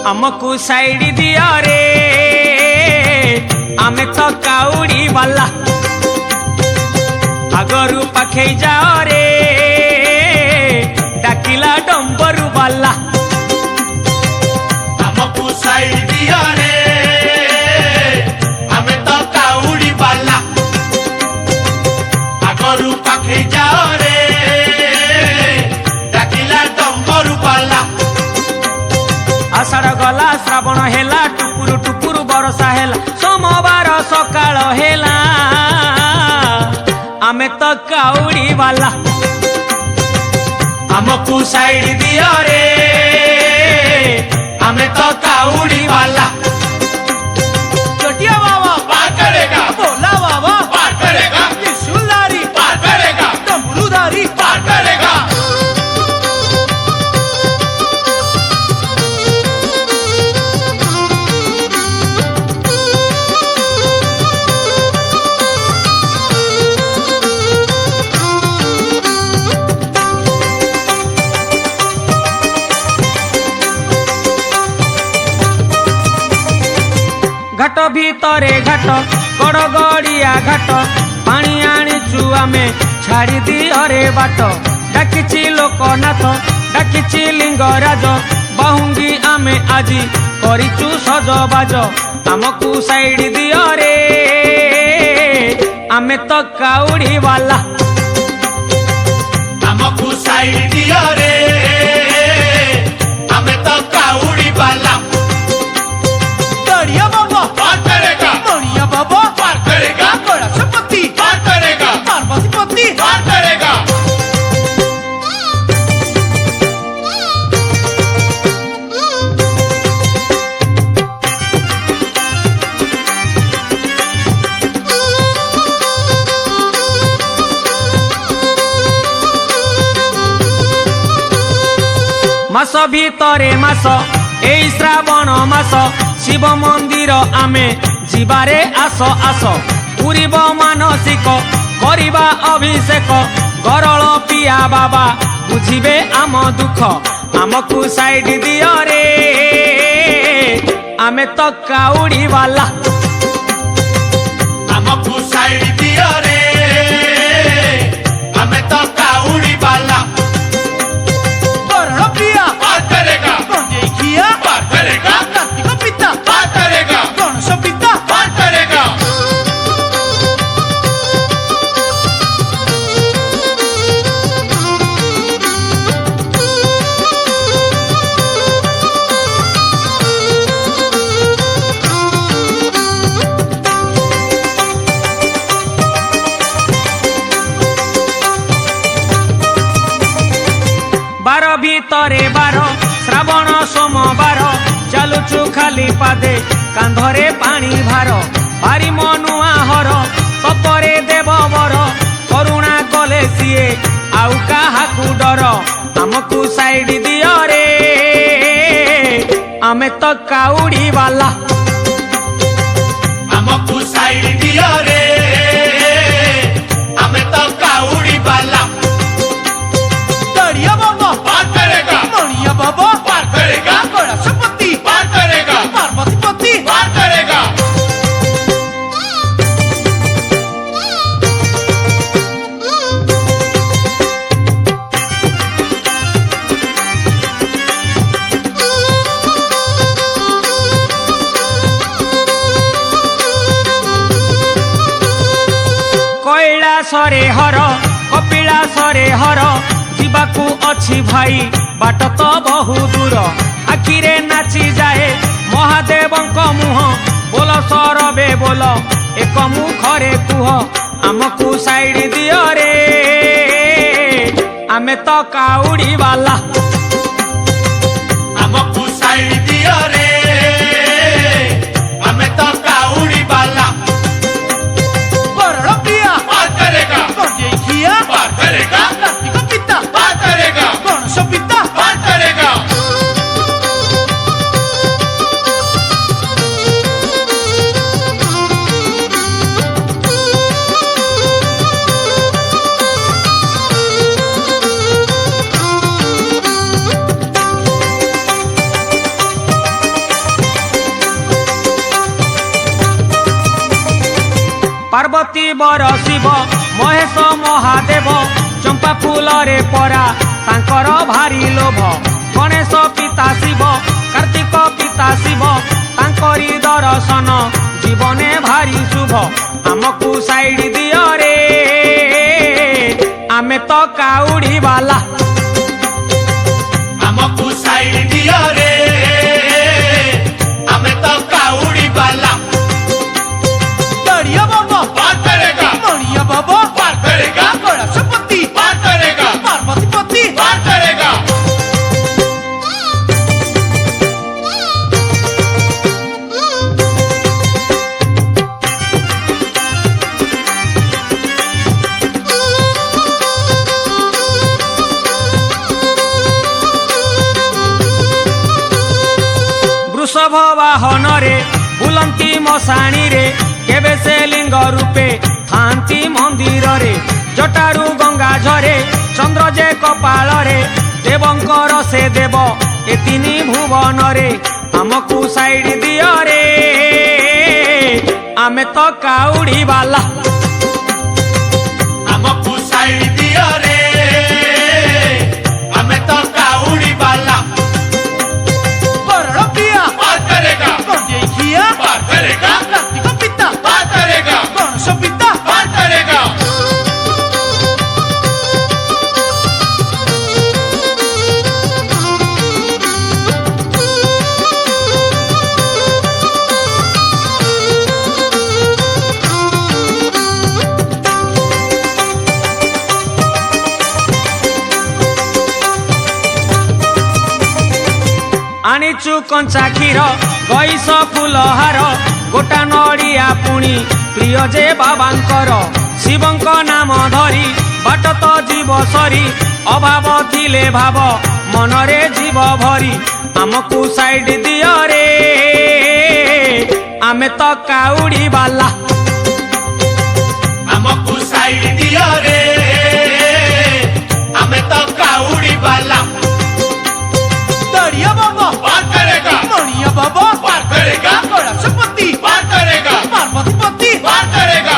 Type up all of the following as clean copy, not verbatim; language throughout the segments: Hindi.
हमको साइड दिया रे आमे तो काउड़ी वाला आगरू पाखे जाओ रे डाकिला डंबरू वाला हमको साइड दिया रे आमे तो काउड़ी वाला आगरू पाखे जाओ रे डाकिला डंबरू वाला आषाढ़ गला श्रावण हेला टुकुरु टुकुरु बरसा हेला सोमवार सकाळ हेला आमे तो काउड़ी वाला हमको साइड दिया रे आमे तो काउड़ी वाला चोटिया बाबा पार करेगा भोला बाबा पार करेगा त्रिशूलधारी पार करेगा डमरूधारी पार करेगा घाट भीतरे घाट गड़गड़िया घाट पानी आनीचु आमे छाड़ी दियो रे बाट डाकिछि लोकनाथ डाकिछि लिंगराज बहुंगी आमे आजी करिचु सजबाज आमकु साइड दियो रे आमे तो काउड़ी वाला हमको साइड दिया रे आमे तो काउड़ी वाला गड़िया बाबा पार करेगा मणिया बाबा पार करेगा कैलाशपति पार करेगा पार्वतीपति पार करेगा मास भीतरे मास एई श्रावण मास शिव मंदिर आमे जीवारे आस आस पूरीब मानसिक करिबा अभिषेक गरल पिया बाबा बुझिबे आम दुख आमकु साइड दियो रे आमे तो काउड़ी वाला हमको साइड दिया रे आमे तो काउड़ी वाला गरल पिया पार करेगा गंजेखिया पार करेगा कार्तिक पिता पार करेगा गणेश पिता पार करेगा बार भीतरे बार श्रावण सोमवार चालुचु खाली पादे कांधरे पानी भार भारी मनुआ हर तपरे देव बर करुणा कले सीए आउ काहाकु डर आमकु साइड दियो रे आमे तो काउड़ी वाला हमको साइड दिया रे आमे तो काउड़ी वाला गड़िया बाबा पार करेगा मणिया बाबा पार करेगा कैलाशपति पार करेगा पार्वतीपति पार करेगा कैलासरे हर कपिलासरे हर जीवाकू अछि भाई बाट तो बहु दूर आखिरे नाची जाए महादेवंक मुह बोल सरबे बोल एक मुखरे कुह आमकु साइड दियो रे आमे तो काउड़ी वाला हमको साइड दिया रे आमे तो काउड़ी वाला गरल पिया पार करेगा गंजेखिया पार करेगा कार्तिक पिता पार करेगा गणेश पिता पार करेगा पार्वती बर शिव महेश महादेव चंपा फूल रे परा तांकर भारी लोभ गणेश पिता शिव कार्तिक पिता शिव तांकरी दर्शन जीवने भारी शुभ आमको साइड दियो रे आमे तो काउड़ी वाला आमको साइड दियो रे आमे तो काउड़ी वाला दरिया बाबा पार करेगा मणिया बाबा पार करेगा गणेशपति पार करेगा पार्वती पति पार करेगा वृषभ वाहन रे बुलंती मशाणी रे केबे से लिंग रूपे थांती मंदिर रे जटारू गंगा झरे चंद्र जे कपाल रे देवंकर से देव ए तिनी भुवन रे आमको साइड दियो रे आमे तो काउड़ी वाला आमको साइड दियो रे आमे तो काउड़ी वाला वरुण प्रिया पार करेगा गंगेखिया पार करेगा कार्तिक पिता पार करेगा गणेश पिता पार करेगा आनीचु कंचा क्षीर गईस फूल हार गोटा नड़िया पुणी प्रिय जे बाबांकर शिवंक नाम धरी बाट तो जीव सरी अभाव थिले भाव मनरे जीव भरी आमको साइड दियो रे आमे तो काउड़ी वाला आमको साइड दियो रे आमे तो काउड़ी वाला दरिया बाबा पार करेगा मणिया बाबा पार करेगा गणेशपति पार करेगा पार्वती पति पार करेगा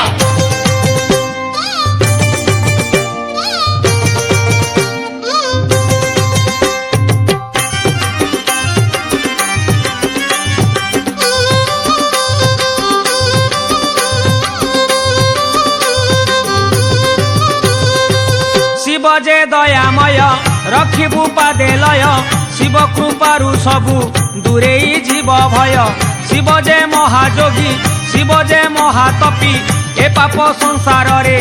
शिव जे दयामय रखिबु पादे लय शिव कृपारु सबु दूरे जीव भय शिव जे महाजोगी शिव जे महातपी ए पाप संसार रे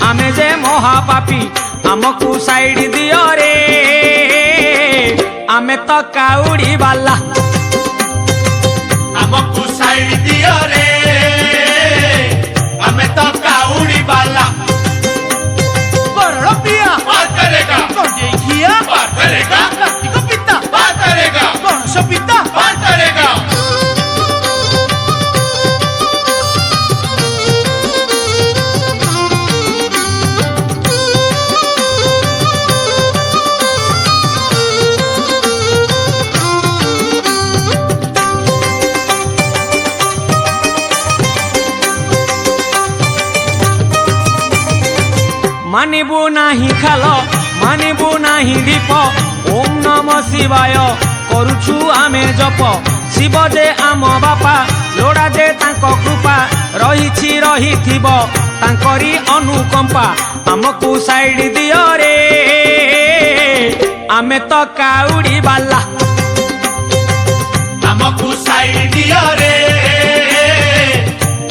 आमे जे महापापी आमको साइड दियो रे आमे तो काउड़ी वाला आमको साइड दियो रे आमे तो काउड़ी वाला वरुण प्रिया पार करेगा गंगेखिया पार करेगा कार्तिक पिता पार करेगा गणेश पिता पार करेगा मानिबु नाही खाल मानिबु नाही दीप ओम नम शिवाय करुछु आमे जप शिव जे आम बापा लोड़ा जे तांको कृपा रहिछि रहिथिब तांकरी अनुकंपा आमको साइड दियो रे आमे तो काउड़ी वाला आमको साइड दियो रे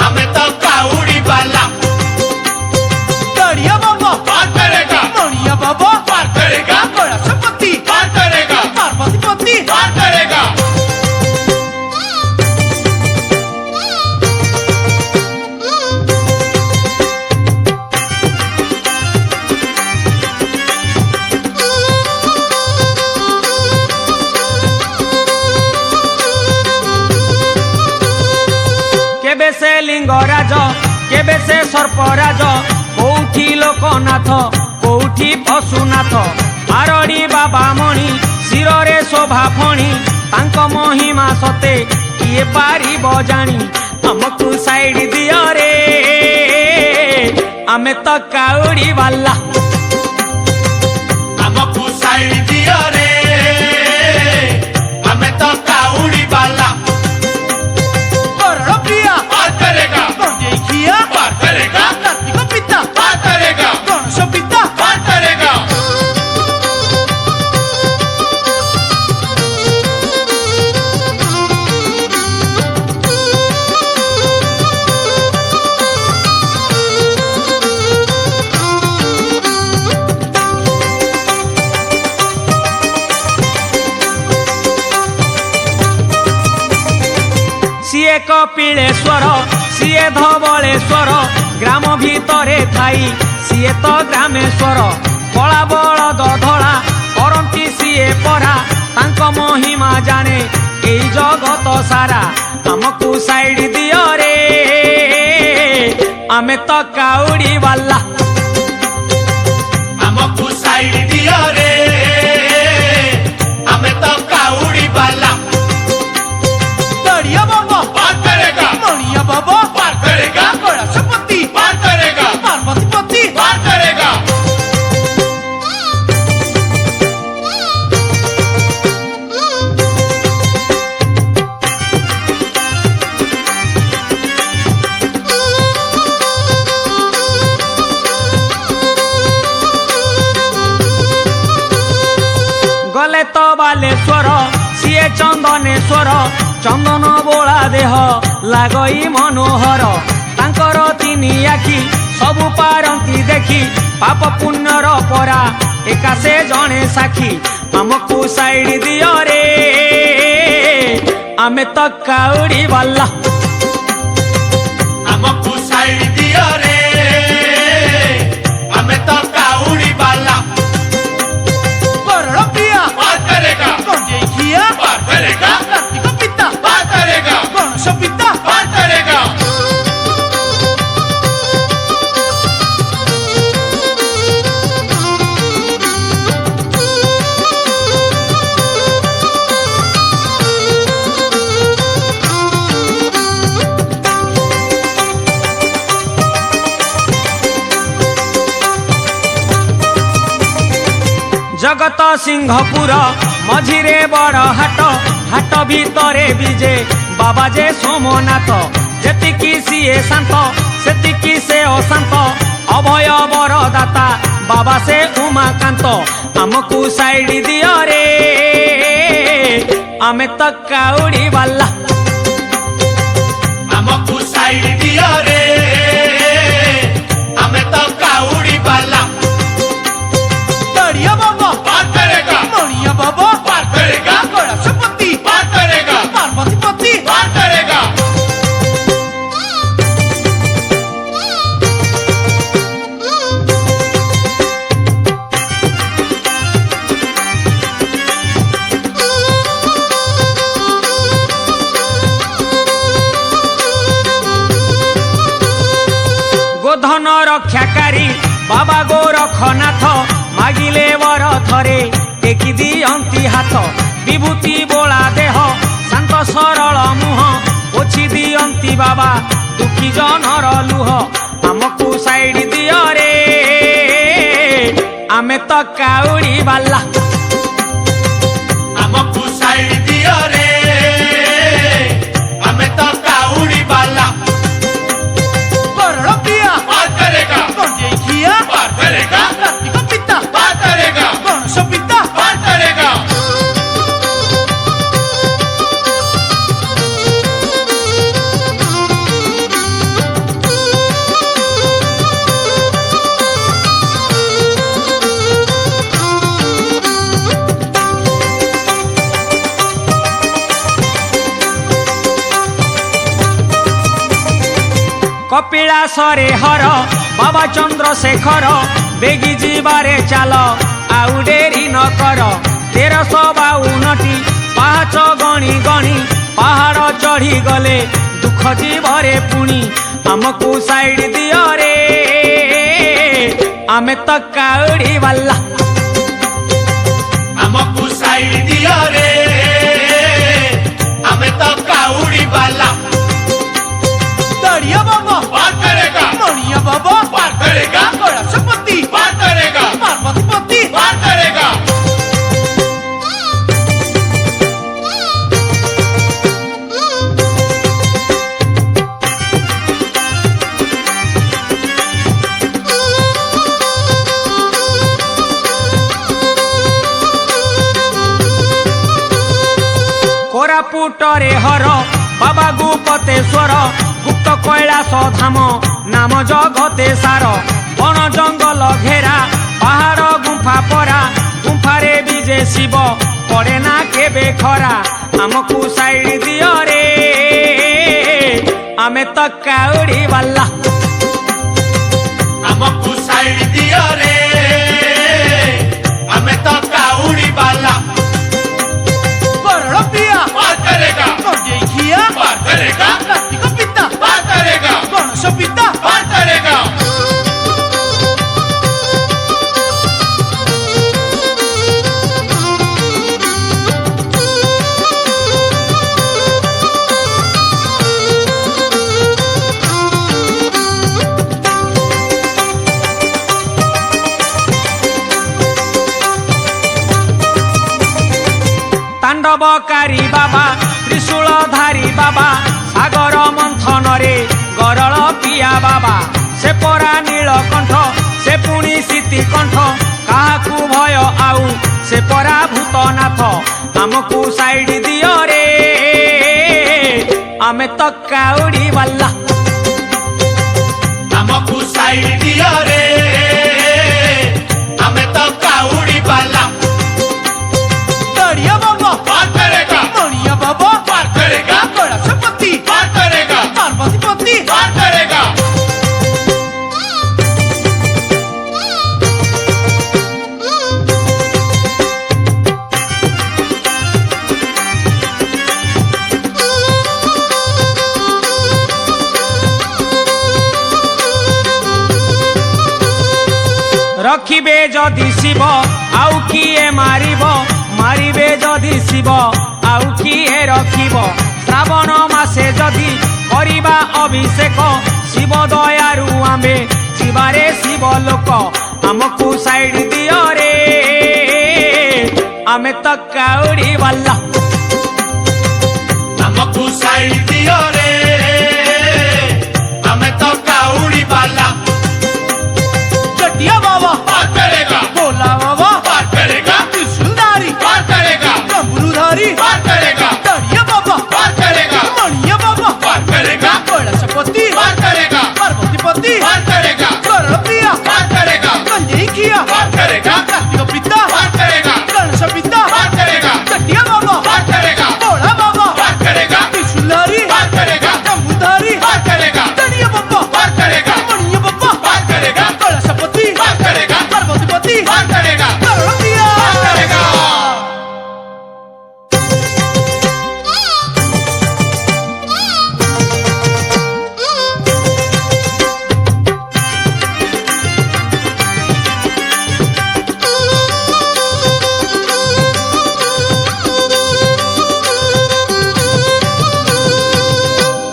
आमे तो काउड़ी वाला दरिया बाबा पार करेगा मणिया बाबा पार करेगा गणेशपति पार करेगा पार्वती पति पार करेगा केबे से लिंगराज केबे से सर्पराज कोउठी लोकनाथ कोउठी पशुनाथ आरड़ी बाबा मणि शिरे शोभा फणी तांक महिमा सते किए पारिब जानी हमकु साइड दियो रे आमे तो काउड़ी वाला हमको साइड दियो रे हमें तो काउड़ी वाला करोड़ों प्रिया पार करेगा गंजेखिया पार करेगा कार्तिक पिता पार करेगा गणेश पिता पार करेगा सीए कपिलेश्वर सीए धवलेश्वर ग्राम भितरे थाई सीए तो ग्रामेश्वर कला बलद धड़ा करंती सीए परा तांको महिमा जाने एई जगत सारा हमकु साइड दियो रे आमे तो काउड़ी वाला हमको साइड दियो रे हमें तो काउड़ी वाला दरिया बाबा पार करेगा मणिया बाबा पार करेगा गणेशपति पार करेगा पार्वती पति पार करेगा गले तो बालेश्वर सीए चंदनेश्वर चंदन बोला देह लागई मनोहर तांकर तीनी आखि सबु पारंती देखी पाप पुण्यर परा एका से जणे साखी हमकु साइड दियो रे आमे तो काउड़ी वाला हमको साइड दियो रे हमें तो काउड़ी वाला करोड़ों प्रिया पार करेगा गंजेखिया पार करेगा कार्तिक पिता पार करेगा गणेश पिता पार करेगा जगत सिंहपुर मझिरे बड़ हाट हाट भितरे विजे बाबा जे सोमनाथ जेतिकी सीए शांत सेतिकी से अशांत अभय बरदाता बाबा से उमाकांत हमकु साइड दियो रे आमे तो काउड़ी वाला हमको साइड दियो रे हमें तो काउड़ी वाला दरिया बाबा पार करेगा मणिया बाबा पार करेगा गणेशपति पार करेगा पार्वती पति पार करेगा गोधन रक्षाकारी बाबा गोरखनाथ मागिले वर थरे टेकी दियंती हाथ विभूति बोला देह शांत सरल मुह पोछि दियंती बाबा दुखी जनर लुह हमकु साइड दियो रे आमे तो काउड़ी वाला हमको साइड दियो रे हमें तो काउड़ी वाला करोड़ों प्रिया पार करेगा गंजेखिया पार करेगा कार्तिक पिता पार करेगा गणेश पिता पार करेगा कपिलासरे हर बाबा चंद्रशेखर बेगी जीवारे चाल आउ डेरी न कर 1352 पाहाच गणी गणी पहाड़ चढ़ी गले दुख जीवरे पुणी हमकु साइड दियो रे आमे तो काउड़ी वाला हमको साइड दियो रे हमें तो काउड़ी वाला दरिया बाबा पार करेगा मणिया बाबा पार करेगा कोरापुटरे हर बाबा गुपतेश्वर गुप्त कैलास धाम नाम जगते सार बन जंगल घेरा पहाड़ गुंफा परा गुंफारे विजे शिव पड़े ना केबे खरा आमको साइड दियो रे आमे तो काउड़ी वाला हमको साइड दियो रे हमें तो काउड़ी वाला करोड़ों पिया पार करेगा कंजेखिया पार करेगा कार्तिक पिता पार करेगा गणेश पिता पार करेगा तांडवकारी बाबा त्रिशूलधारी बाबा सागर मंथन रे गरल पिया बाबा से परा नीलकंठ से पुणी सीतिकंठ काहाकू भय आउ से परा भूतनाथ आमको साइड दियो रे आमे तो काउड़ी वाला हमको साइड दियो रे हमें तो काउड़ी वाला दरिया बाबा पार करेगा मणिया बाबा पार करेगा कैलाशपति पार करेगा पार्वती पति पार करेगा रखिबे जदि शिव आउ किए मारिब मारिबे जदि शिव आउ किए रखिब श्रावण मासे जदि करिबा अभिषेक शिव दयारु आमे जीवारे शिव लोक आमको साइड दियो रे आमे तो काउड़ी वाला हमको साइड दियो रे हमें तो काउड़ी वाला चटिया बाबा पार करेगा भोला बाबा पार करेगा त्रिशूलधारी पार करेगा डमरूधारी पार करेगा दरिया बाबा पार करेगा मणिया बाबा पार करेगा कैलाशपति पार करेगा पार्वती पति पार करेगा करोड़ों पिया पार करेगा कंजेखिया पार करेगा कार्तिक पिता पार करेगा गणेश पिता पार करेगा चटिया बाबा पार करेगा भोला बाबा पार करेगा त्रिशूलधारी पार करेगा डमरूधारी पार करेगा दरिया बाबा पार करेगा मणिया बाबा पार करेगा कैलाशपति पार करेगा पार्वती पति पार करेगा करोड़ों पिया पार करेगा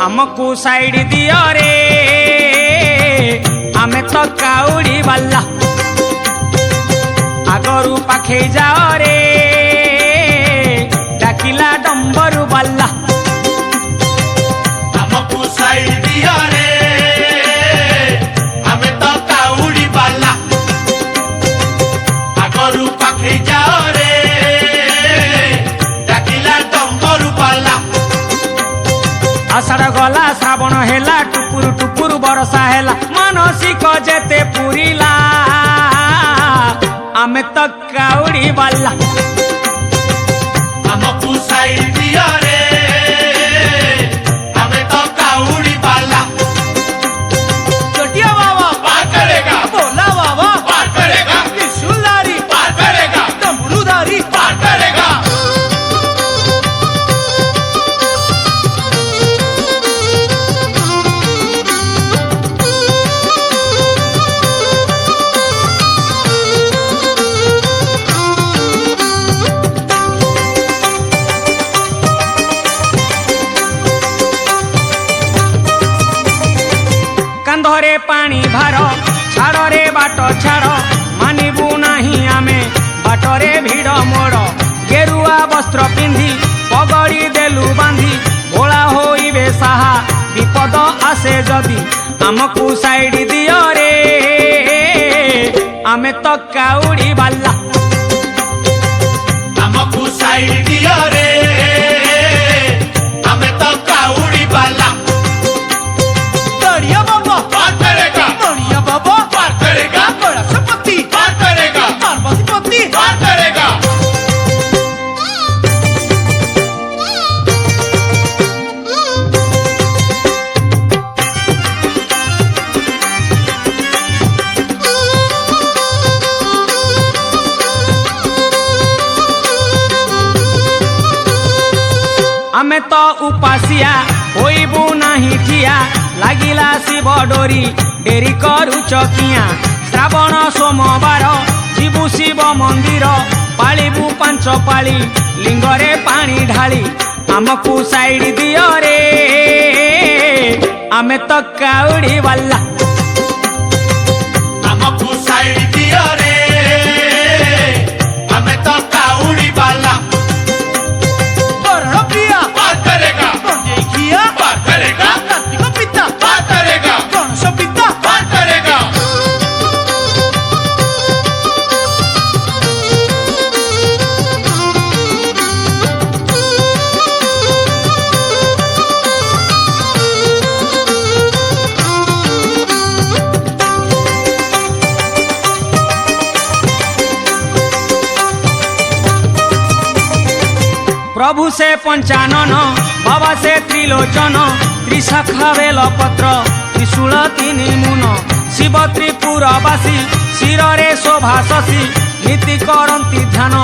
आमको साइड दियो रे आमे तो काउड़ी वाला आगरू पाखे जाओ रे डाकिला डंबरू वाला हमको साइड दियो रे हमें तो काउड़ी वाला आगरू पाखे जाओ रे डाकिला डंबरू वाला आषाढ़ गला श्रावण हेला टुपुरु टुपुरु बरसा हेला मानसिक जेते पुरिला आमे तो काउड़ी वाला हमको साइड दियो रे हमें तो काउड़ी वाला चटिया बाबा पार करेगा भोला बाबा पार करेगा त्रिशूलधारी पार करेगा डमरूधारी पार करेगा कांधरे पानी भार छाड़े बाट छाड़ मानिबू नाही आमे बाटरे भिड़ मोड़ गेरुआ वस्त्र पिंधि पगड़ी देलु बांधी भोला होइबे साहा विपद आसे जदि आमको साइड दियो रे आमे तो काउड़ी वाला हमको साइड दियो रे आमे तो उपासिया होइबु नाही ठिया लागिला शिव डोरी डेरी करू चकिया श्रावण सोमवार जीवु शिव मंदिर पालिबु पांच पाली लिंगरे पानी ढाली आमको साइड दियो रे आमे तो काउड़ी वाला हमको साइड दिया रे हमें तो काउड़ी वाला वर्ण प्रिया पार करेगा गंजे किया पार करेगा कार्तिक पिता पार करेगा गणेश पिता पार करेगा प्रभु से पंचानन बाबा से त्रिलोचन त्रिशाखा बेल पत्र त्रिशूल तीन मुन शिव त्रिपुरवासी शिरे शोभा शशि नीति करती ध्यान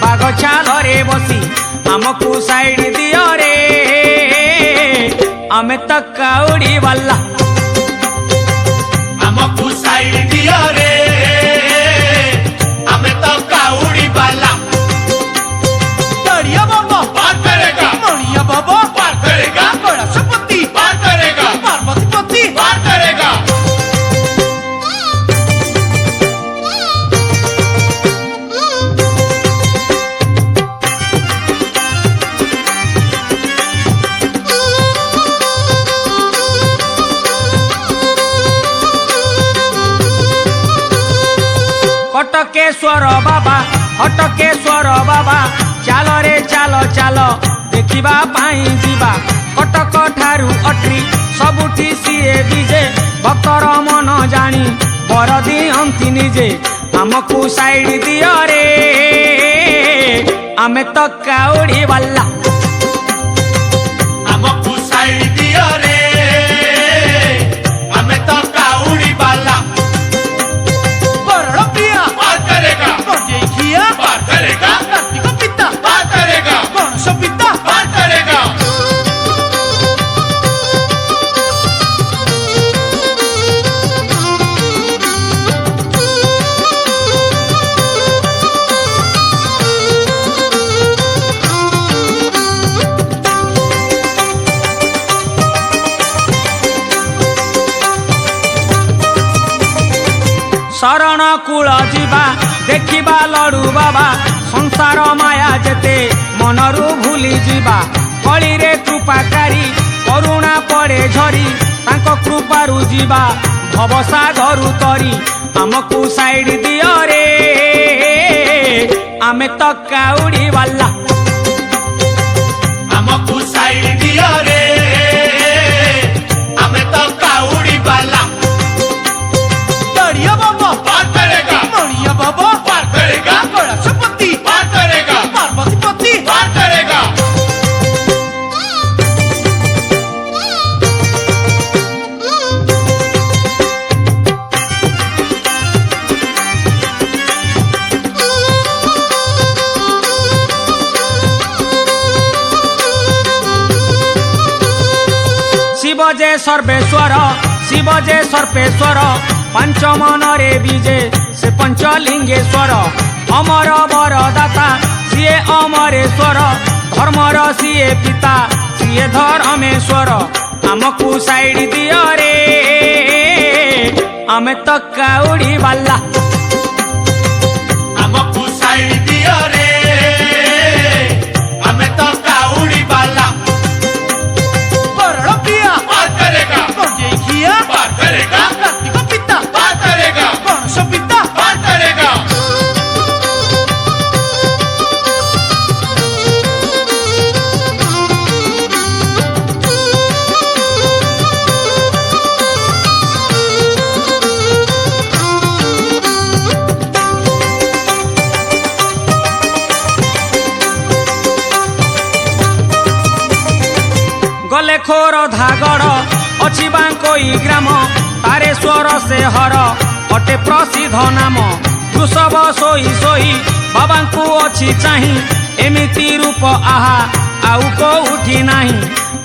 बाघ चाल रे बसी आमको साइड दियो रे आमे तो काउड़ी वाला हमको साइड दिया रे हमें तो काउड़ी वाला तड़िया बाबा पार करेगा मणिया बाबा पार करेगा गणेशपति पार करेगा पार्वती पति पार करेगा कटकेश्वर बाबा हटकेश्वर बाबा चाल रे चाल चाल देखिबा पाई जीवा कटक ठारू अट्री सबुठी सीए विजे भक्तर मन जानी बर दियंती निजे आमको साइड दियो रे आमे तो काउड़ी वाला हमको साइड दिया रे हमें तो काउड़ी वाला वर्ण प्रिया पार करेगा गंजे किया पार करेगा कार्तिक पिता पार करेगा गणेश पिता पार करेगा शरण कूल जीवा देखिबा लड़ू बाबा संसार माया जेते मनरू भूली जीवा कली रे कृपाकारी करुणा पड़े झरी तांको कृपारू जीवा भवसागरु तरी आमको साइड दियो रे आमे तो काउड़ी वाला हमको साइड दिया रे हमें तो काउड़ी वाला तड़िया बाबा पार करेगा मणिया बाबा पार करेगा गणेशपति पार करेगा पार्वती पति पार करेगा शिव जे सर्वेश्वर शिव जे सर्पेश्वर पंच मन रे बीजे से पंचलिंगेश्वर अमर वरदाता सीए अमरेश्वर धर्मर सीए पिता सीए धर्मेश्वर आमको साइड दियो रे आमे तो काउड़ी वाला हमको साइड दिया रे हमें तो काउड़ी वाला वर्ण प्रिया पार करेगा गंजे किया पार करेगा कार्तिक पिता पार करेगा गणेश पिता पार करेगा गले खोर धागड़ अच्छी बांकोई ग्राम तारेश्वर से हर अटे प्रसिद्ध नाम वृषभ सोई सोई बाबा को अच्छी चाही एमिति रूप आहा आउ कोठी नाही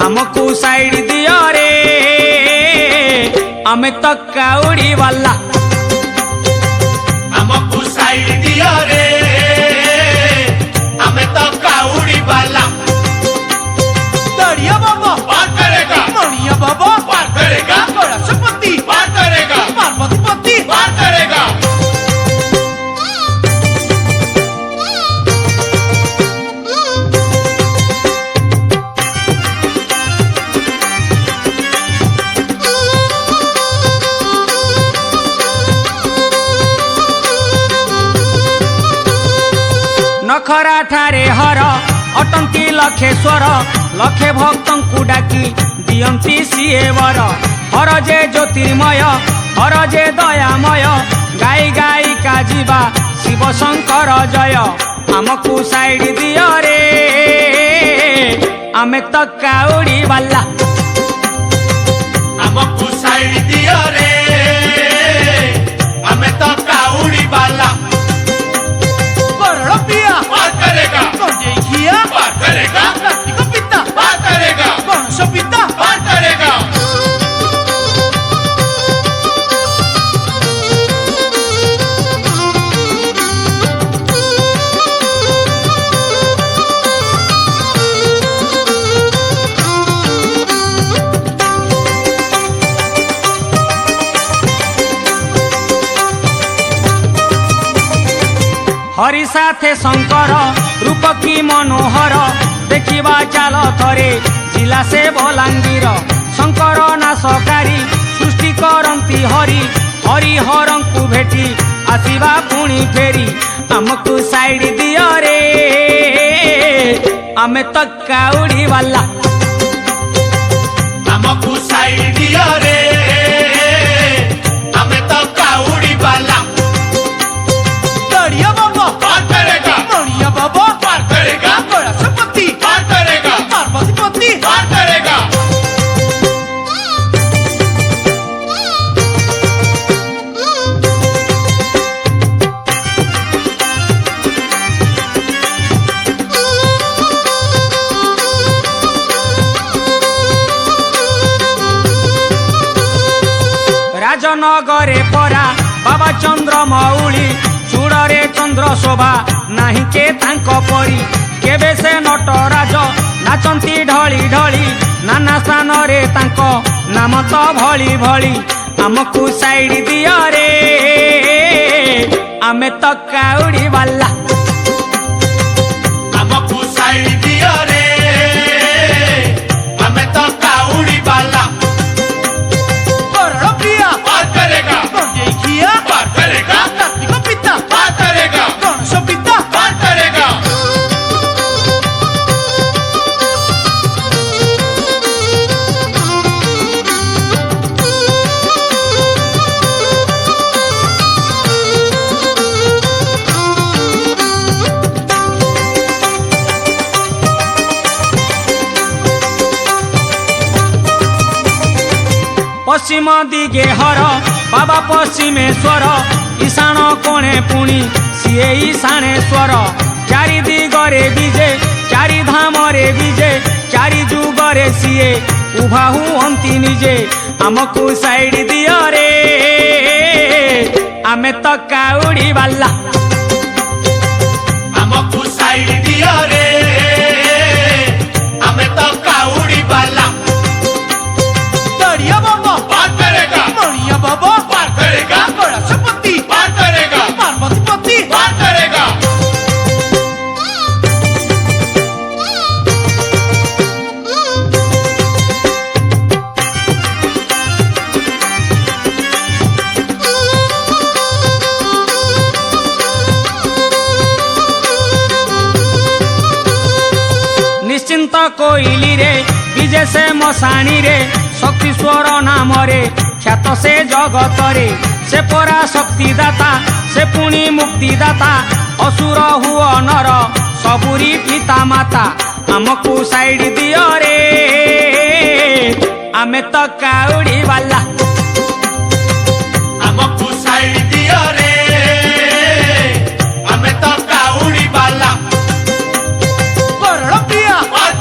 हमको साइड दियो रे आमे तो काउड़ी वाला हमको साइड दियो रे हमें तो काउड़ी वाला दरिया बाबा पार करेगा मणिया बाबा पार करेगा कैलाशपति पार करेगा पार्वती पति पार करेगा नखरा ठारे हर अटंती लखेश्वर लखे भक्तंकु डाकी दियंती सिए वर हर जे ज्योतिर्मय हर जे दयामय गाई गाई का जीवा शिव शंकर जय हमको साइड दियो रे आमे तो काउड़ी वाला हमको साइड दियो रे हमें तो काउड़ी वाला करण पिया पार करेगा कंजेखिया पार करेगा कार्तिक पिता पार करेगा गणेश पिता पार करेगा हरि साथे शंकर रूप की मनोहर देखिबा चाल थरे जिला से बलांगीर शंकर नाशकारी सृष्टि करंती हरि हरिहरंकु भेटी आसीबा पुणी फेरी हमको साइड दियो रे आमे तो काउड़ी वाला हमको साइड दियो रे हमें तो काउड़ी वाला दरिया बाबा पार करेगा मणिया बाबा पार करेगा कैलाशपति पार करेगा पार्वती पति पार करेगा राजनगरे परा बाबा चंद्र मौली चूड़रे चंद्र शोभा नाही के तांको परी केबे से नटराज नाचंती ढली ढली नाना स्थान रे तांको नाम तो भली भली हमको साइड दियो रे आमे तो काउड़ी वाला हमको साइड दियो रे हमें तो काउड़ी वाला करण पिया पार करेगा कंजेखिया पार करेगा कार्तिक पिता पार करेगा गणेश पिता पार करेगा पश्चिम दिगे हर बाबा पश्चिमेश्वर ईशान कोणे पुणी सीए ईशानेश्वर चारि दिगरे विजे चारि धामरे विजे चारि जुगरे सीए उभा हुअंती निजे हमको साइड दियो रे आमे तो काउड़ी वाला हमको साइड दियो रे हमें तो काउड़ी वाला दरिया बाबा पार करेगा मणिया बाबा पार करेगा कैलाशपति पार करेगा पार्वती पति पार करेगा निश्चिंत कोइली रे विजय से मशाणी रे शक्तिश्वर नाम रे ख्यात से जगत रे से परा शक्तिदाता से पुणी मुक्तिदाता असुर हुआ नर सबुरी पिता माता हमको साइड दियो रे आमे तो काउड़ी वाला हमको साइड दियो रे हमें तो काउड़ी वाला करण पिया पार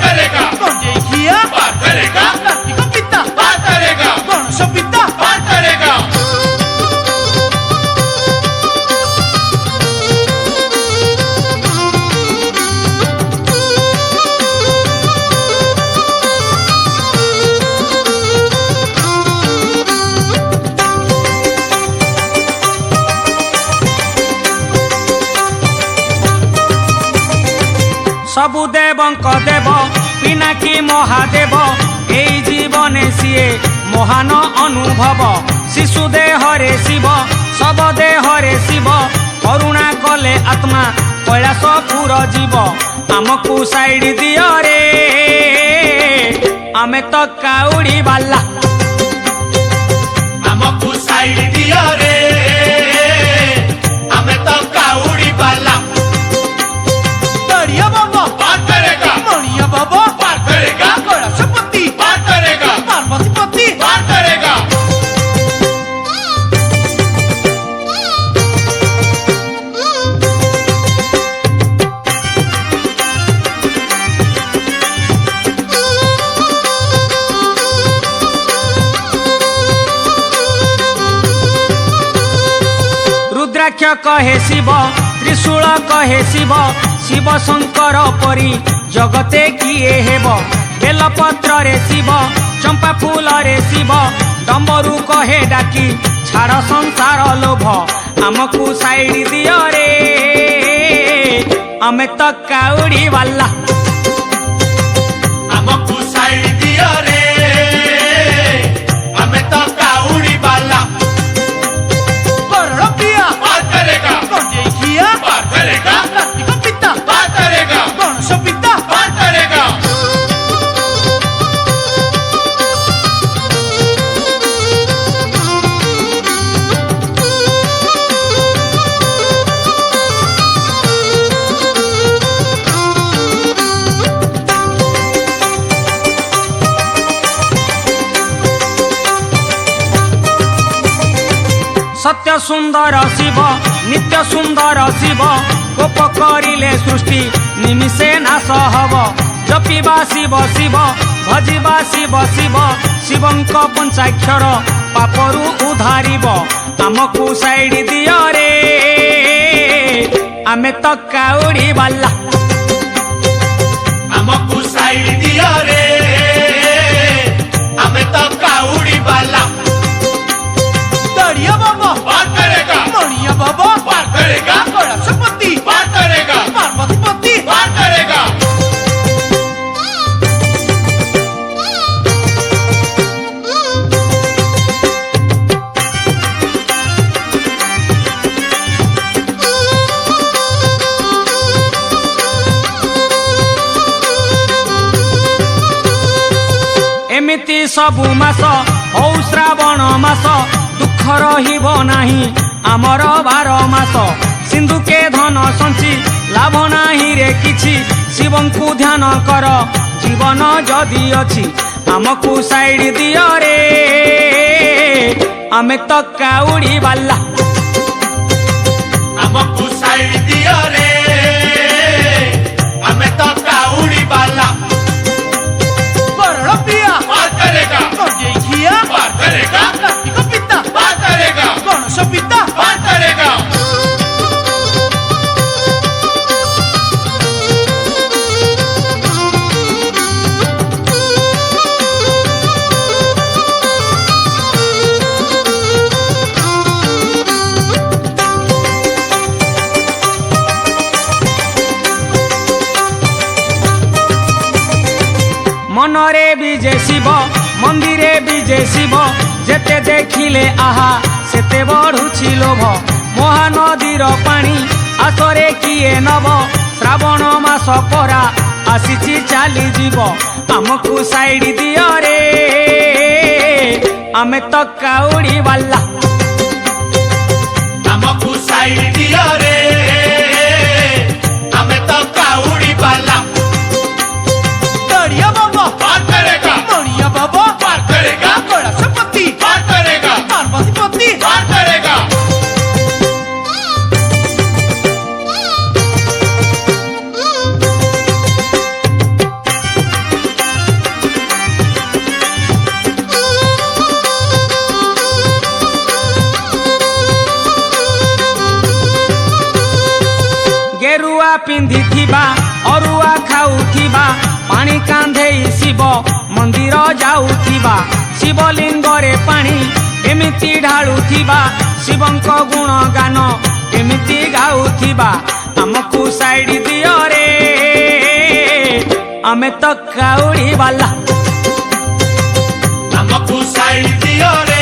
सबु देवंक देव पिनाकी महादेव एई जीवने सीए महान अनुभव शिशु देहरे शिव सब देहरे शिव करुणा कले आत्मा कैलासपुर जीव आमको साइड दियो रे आमे तो काउड़ी बाला आमको साइड दियो रे हमें तो काउड़ी बाला दरिया बाबा पार करेगा मणिया बाबा पार करेगा कैलाशपति पार करेगा पार्वतीपति पार करेगा रुद्राक्ष कहे शिव त्रिशूल कहे शिव शिव शंकर परी जगते किए हेब बेलपत्र रे शिव चंपा फूल रे शिव डम्बरू कहे डाकी छाड़ संसार लोभ आमको साइड दियो रे आमे तो काउड़ी वाला आमको साइड दियो रे हमें तो काउड़ी बाला करण प्रिया पार करेगा गंजेखिया पार करेगा कार्तिक पिता पार करेगा गणेश पिता पार करेगा सत्य सुंदर शिव नित्य सुंदर शिव कोप करिले सृष्टि निमिषे नाश हब जपिबा शिव शिव भजिबा शिव शिव शिवंक पंचाक्षर पापरु उधारिब आमको साइड दियो रे आमे तो काउड़ी बाला आमको साइड दियो रे हमें तो काउड़ी बाला दरिया बाबा पार करेगा मणिया बाबा पार करेगा कैलाशपति पार करेगा पार्वतीपति पार करेगा एमिति सबु मास हौ श्रावण मास दुख रहिब नाही आमर 12 मास सिंधु के धन संची लाभ नाही रे किछि शिवंकु ध्यान कर जीवन जदि अछि आमको साइड दियो रे आमे तो काउड़ी बाला आमको साइड दियो रे हमें तो काउड़ी बाला करण प्रिया पार करेगा गंजेखिया पार करेगा कार्तिक पिता पार करेगा गणेश पिता पार करेगा मनरे विजे शिव मंदिरे विजे शिव जेते देखिले आहा सेते बढ़ुछि लोभ महानदीर पानी आसरे किए नब श्रावण मास परा आसीछि चाली जीव आमको साइड दियो रे आमे तो काउड़ी वाला आमको साइड दियो रे हमें तो काउड़ी बाला दरिया बाबा पार करेगा मणिया बाबा पार करेगा कैलाशपति पार करेगा पार्वतीपति पार करेगा गेरुआ पिंधिथिबा अरुआ खाउथिबा पानी कांधेई शिव मंदिर जाउथिबा शिवलिंग रे पानी एमिति ढाळुथिबा शिवंक गुण गान एमिति गाउथिबा आमको साइड दियो रे आमे तो काउड़ी वाला हमको साइड दियो रे